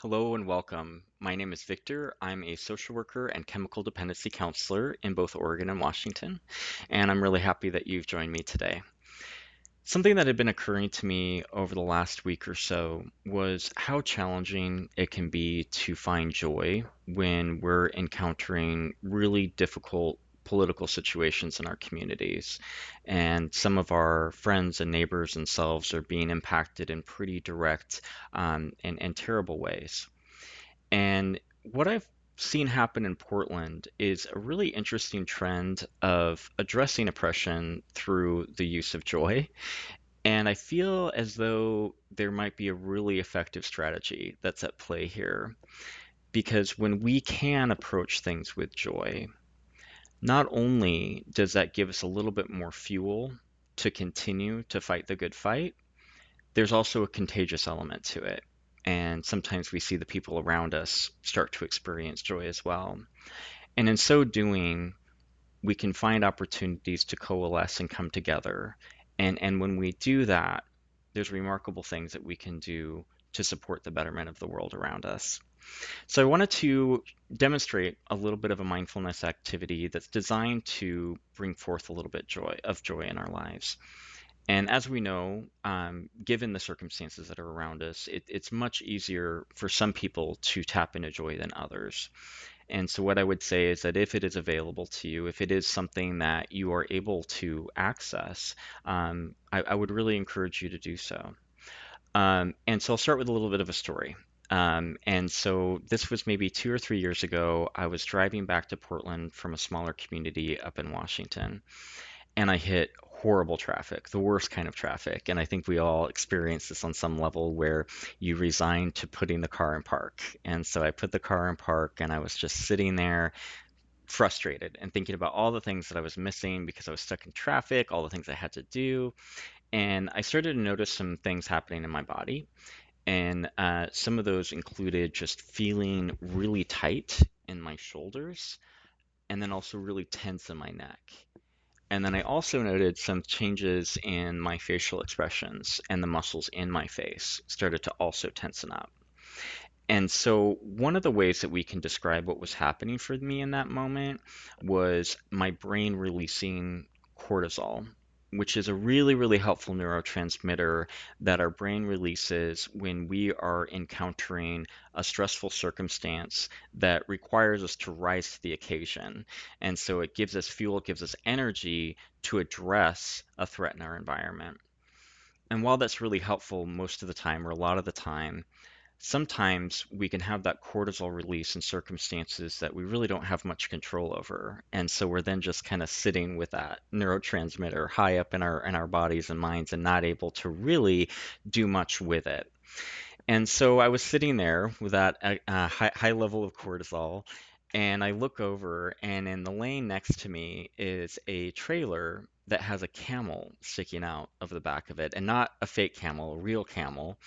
Hello and welcome. My name is Victor. I'm a social worker and chemical dependency counselor in both Oregon and Washington, and I'm really happy that you've joined me today. Something that had been occurring to me over the last week or so was how challenging it can be to find joy when we're encountering really difficult political situations in our communities. And some of our friends and neighbors and selves are being impacted in pretty direct and terrible ways. And what I've seen happen in Portland is a really interesting trend of addressing oppression through the use of joy. And I feel as though there might be a really effective strategy that's at play here. Because when we can approach things with joy, not only does that give us a little bit more fuel to continue to fight the good fight, there's also a contagious element to it. And sometimes we see the people around us start to experience joy as well. And in so doing, we can find opportunities to coalesce and come together. And when we do that, there's remarkable things that we can do to support the betterment of the world around us. So I wanted to demonstrate a little bit of a mindfulness activity that's designed to bring forth a little bit of joy in our lives. And as we know, given the circumstances that are around us, it's much easier for some people to tap into joy than others. And so, what I would say is that if it is available to you, if it is something that you are able to access, I would really encourage you to do so. And so, I'll start with a little bit of a story. And so, this was maybe 2 or 3 years ago. I was driving back to Portland from a smaller community up in Washington, and I hit horrible traffic, the worst kind of traffic. And I think we all experience this on some level where you resign to putting the car in park. And so I put the car in park and I was just sitting there frustrated and thinking about all the things that I was missing because I was stuck in traffic, all the things I had to do. And I started to notice some things happening in my body. And some of those included just feeling really tight in my shoulders and then also really tense in my neck. And then I also noted some changes in my facial expressions and the muscles in my face started to also tensen up. And so, one of the ways that we can describe what was happening for me in that moment was my brain releasing cortisol, which is a really, really helpful neurotransmitter that our brain releases when we are encountering a stressful circumstance that requires us to rise to the occasion. And so, it gives us fuel, it gives us energy to address a threat in our environment. And while that's really helpful most of the time, or a lot of the time, sometimes we can have that cortisol release in circumstances that we really don't have much control over. And so we're then just kind of sitting with that neurotransmitter high up in our bodies and minds and not able to really do much with it. And so I was sitting there with that high level of cortisol, and I look over, and in the lane next to me is a trailer that has a camel sticking out of the back of it, and not a fake camel, a real camel.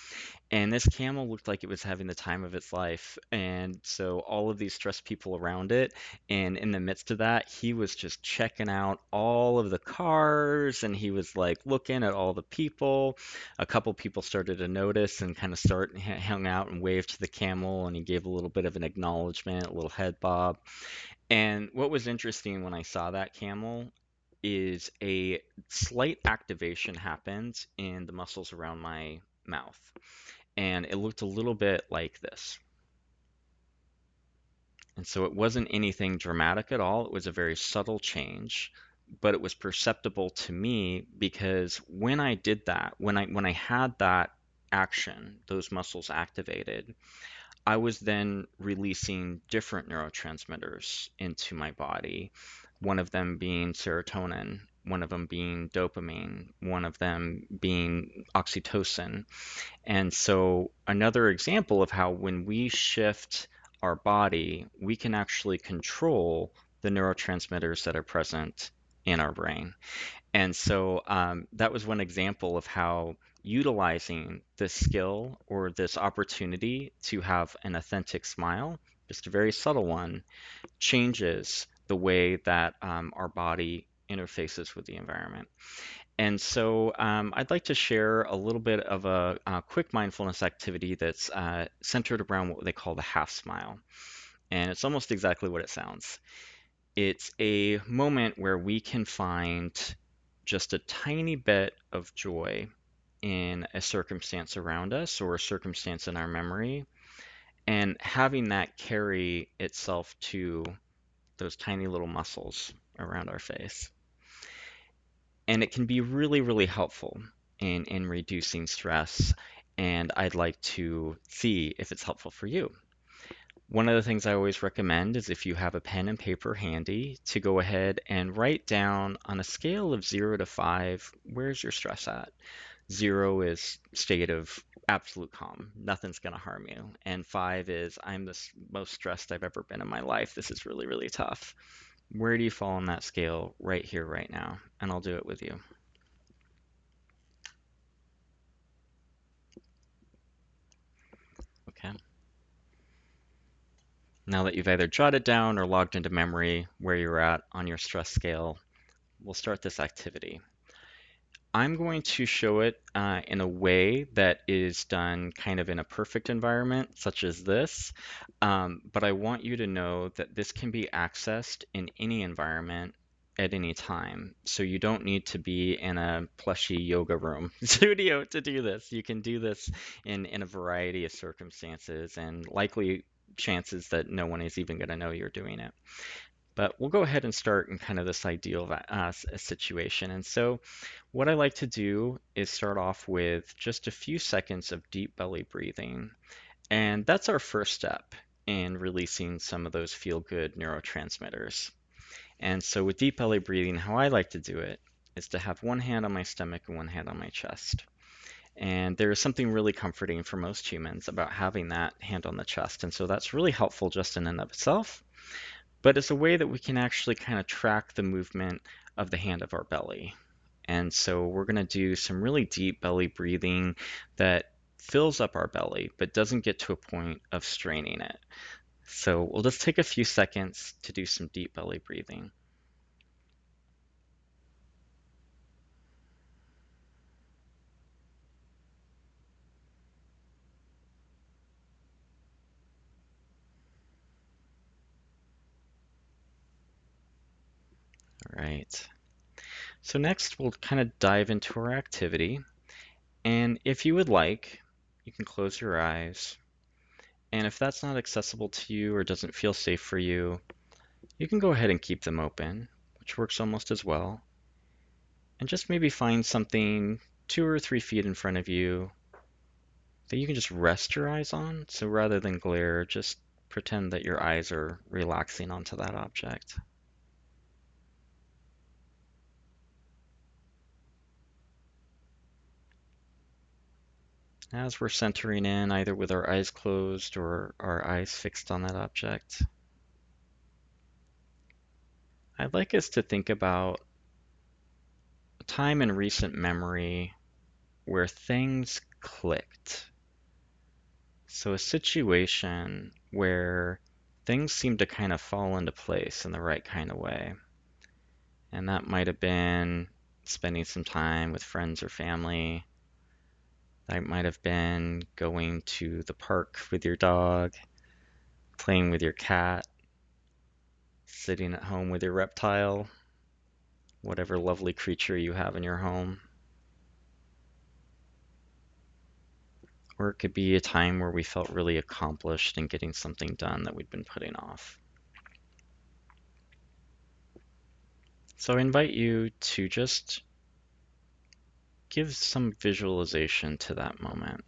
And this camel looked like it was having the time of its life. And so all of these stressed people around it, and in the midst of that, he was just checking out all of the cars and he was like looking at all the people. A couple people started to notice and kind of hung out and waved to the camel, and he gave a little bit of an acknowledgement, a little head bob. And what was interesting when I saw that camel is a slight activation happened in the muscles around my mouth, and it looked a little bit like this. And so it wasn't anything dramatic at all. It was a very subtle change, but it was perceptible to me because when I did that, when I had that action, those muscles activated, I was then releasing different neurotransmitters into my body, one of them being serotonin, one of them being dopamine, one of them being oxytocin. And so, another example of how when we shift our body, we can actually control the neurotransmitters that are present in our brain. And so, that was one example of how utilizing this skill or this opportunity to have an authentic smile, just a very subtle one, changes the way that our body interfaces with the environment. And so I'd like to share a little bit of a quick mindfulness activity that's centered around what they call the half smile. And it's almost exactly what it sounds. It's a moment where we can find just a tiny bit of joy in a circumstance around us or a circumstance in our memory, and having that carry itself to those tiny little muscles around our face. And it can be really, really helpful in reducing stress. And I'd like to see if it's helpful for you. One of the things I always recommend is if you have a pen and paper handy to go ahead and write down on a scale of 0 to 5, where's your stress at? 0 is state of absolute calm. Nothing's going to harm you. And 5 is I'm the most stressed I've ever been in my life. This is really, really tough. Where do you fall on that scale right here, right now? And I'll do it with you. Okay. Now that you've either jotted down or logged into memory where you're at on your stress scale, we'll start this activity. I'm going to show it in a way that is done kind of in a perfect environment, such as this. But I want you to know that this can be accessed in any environment at any time. So you don't need to be in a plushy yoga room studio to do this. You can do this in a variety of circumstances and likely chances that no one is even going to know you're doing it. But we'll go ahead and start in kind of this ideal situation. And so what I like to do is start off with just a few seconds of deep belly breathing. And that's our first step in releasing some of those feel-good neurotransmitters. And so with deep belly breathing, how I like to do it is to have one hand on my stomach and one hand on my chest. And there is something really comforting for most humans about having that hand on the chest. And so that's really helpful just in and of itself. But it's a way that we can actually kind of track the movement of the hand of our belly. And so we're going to do some really deep belly breathing that fills up our belly, but doesn't get to a point of straining it. So we'll just take a few seconds to do some deep belly breathing. All right. So next we'll kind of dive into our activity. And if you would like, you can close your eyes. And if that's not accessible to you or doesn't feel safe for you, you can go ahead and keep them open, which works almost as well. And just maybe find something 2 or 3 feet in front of you that you can just rest your eyes on. So rather than glare, just pretend that your eyes are relaxing onto that object. As we're centering in, either with our eyes closed or our eyes fixed on that object, I'd like us to think about a time in recent memory where things clicked. So a situation where things seem to kind of fall into place in the right kind of way. And that might have been spending some time with friends or family. That might have been going to the park with your dog, playing with your cat, sitting at home with your reptile, whatever lovely creature you have in your home. Or it could be a time where we felt really accomplished in getting something done that we'd been putting off. So I invite you to just give some visualization to that moment.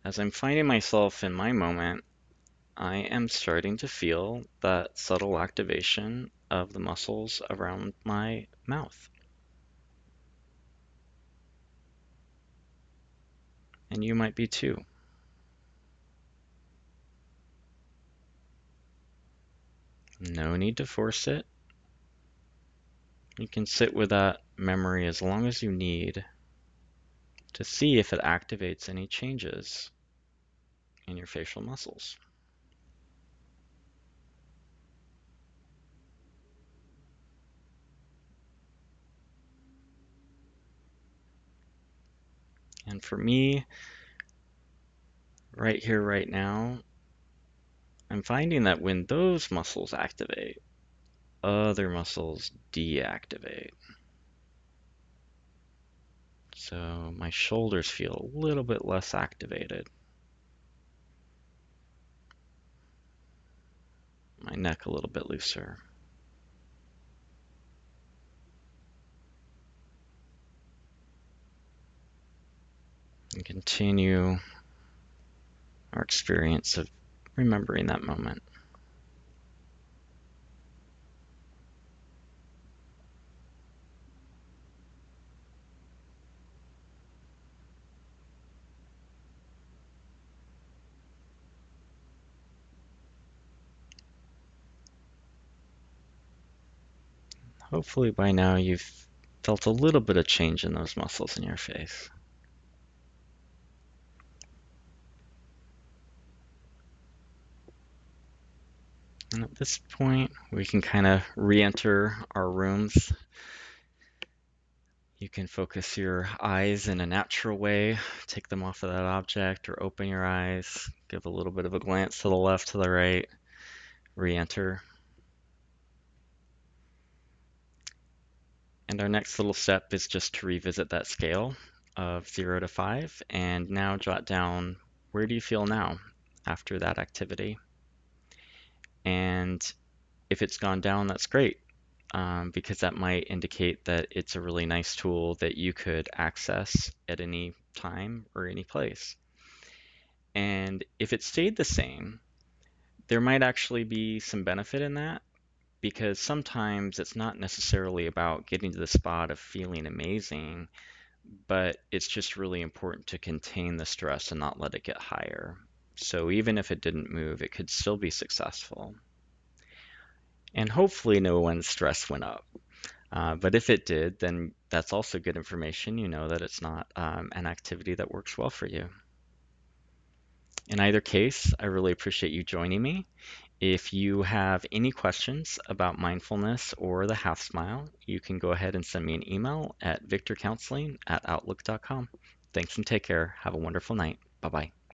As I'm finding myself in my moment, I am starting to feel that subtle activation of the muscles around my mouth. And you might be too. No need to force it. You can sit with that memory as long as you need. to see if it activates any changes in your facial muscles. And for me, right here, right now, I'm finding that when those muscles activate, other muscles deactivate. So my shoulders feel a little bit less activated. My neck a little bit looser. And continue our experience of remembering that moment. Hopefully by now you've felt a little bit of change in those muscles in your face. And at this point, we can kind of re-enter our rooms. You can focus your eyes in a natural way, take them off of that object, or open your eyes, give a little bit of a glance to the left, to the right, re-enter. And our next little step is just to revisit that scale of 0 to 5, and now jot down, where do you feel now after that activity? And if it's gone down, that's great, because that might indicate that it's a really nice tool that you could access at any time or any place. And if it stayed the same, there might actually be some benefit in that, because sometimes it's not necessarily about getting to the spot of feeling amazing, but it's just really important to contain the stress and not let it get higher. So even if it didn't move, it could still be successful. And hopefully no one's stress went up. But if it did, then that's also good information. You know that it's not an activity that works well for you. In either case, I really appreciate you joining me. If you have any questions about mindfulness or the half smile, you can go ahead and send me an email at victorcounseling@outlook.com. Thanks and take care. Have a wonderful night. Bye bye.